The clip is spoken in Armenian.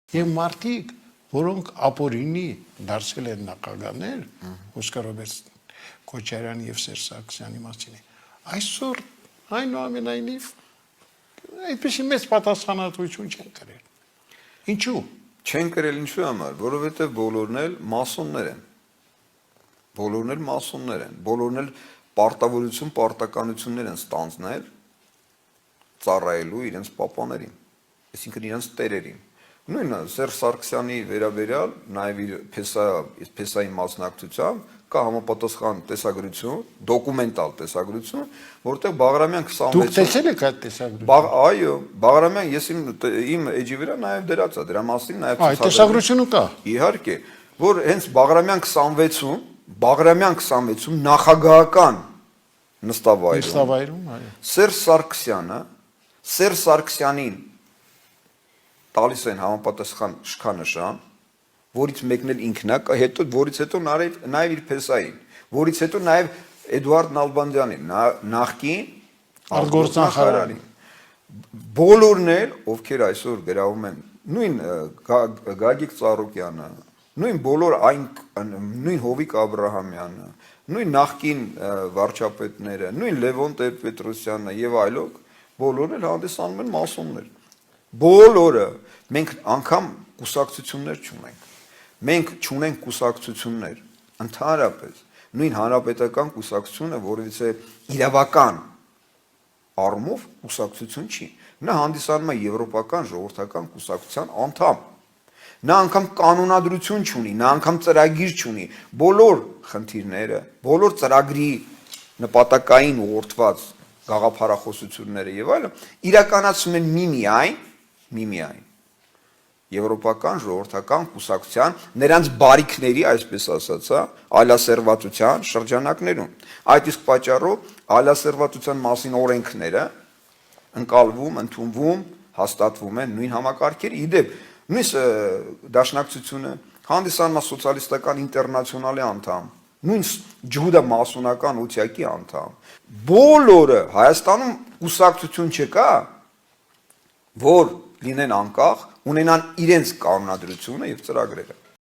Եվ մարդիկ, որոնք ապօրինի դարձել են նախագահներ, Օսկար Քոչարյանի եւ Սերժ Սարգսյանի մասին, այսօր այնուամենայնիվ այդպեսի մեծ պատասխանատվություն չեն կրել։ Ինչու՞։ Չեն կրել ինչու համար, որովհետեւ բոլորն էլ մասոններ են։ Բոլորն էլ մասոններ են, բոլորն էլ պարտավորություն, պարտականություններ են ստանձնել ծառայելու իրենց պապաներին, այսինքն իրենց տերերին։ Նույնը Սերժ Սարգսյանի վերաբերյալ նաև իր փեսայի մասնակցությամբ կա համապատասխան տեսագրություն, դոկումենտալ տեսագրություն, որտեղ Բաղրամյան 26 Դուք տեսել եք այդ տեսագրությունը։ Այո, Բաղրամյան ես իմ էջի վրա նաև դրած է, դրա մասին նաև Այդ տեսագրությունը կա։ Իհարկե, որ հենց Բաղրամյան 26-ում նախագահական նստավայրում, այո։ Սերժ Սարգսյանին տալիս են համապատասխան շքանշան, որից մեկն էլ ինքն է, հետո որից հետո նաև իր փեսային, որից հետո նաև Էդուարդ Նալբանդյանին, նախկին արտգործնախարարին։ Բոլորն էլ, ովքեր այսօր գրավում են, նույն Գագիկ Ծառուկյանը, նույն բոլոր նույն Հովիկ Աբրահամյանը, նույն նախկին վարչապետները, նույն Լևոն Տեր-Պետրոսյանը եւ այլոք, բոլորն էլ հանդիսանում են մասոններ։ Բոլորը մենք անգամ կուսակցություններ չունենք։ Մենք չունենք կուսակցություններ, ընդհանրապես նույն հանրապետական կուսակցությունը, որովհետեւ իրավական առումով կուսակցություն չի։ Նա հանդիսանում է եվրոպական ժողովրդական կուսակցության անդամ։ Նա անգամ կանոնադրություն չունի, նա անգամ ծրագիր չունի։ Բոլոր խնդիրները, բոլոր ծրագրի նպատակային ուղղորդված գաղափարախոսությունները եւ այլն իրականացում են միմիայն եվրոպական ժողովրդական կուսակցության նրանց բարիքների, այսպես ասած, այլասերվածության շրջանակներում։ Այդ իսկ պատճառով այլասերվածության մասին օրենքները ընկալվում, ընդունվում, հաստատվում են նույն համակարգերի։ Իդեպ նույն դաշնակցությունը հանդիսանում է սոցիալիստական ինտերնացիոնալի անդամ, նույն ջհուդա մասոնական օթյակի անդամ։ Բոլորը Հայաստանում կուսակցություն չկա, որ լինեն անկախ, ունենան իրենց կանոնադրությունը եւ ծրագրերը։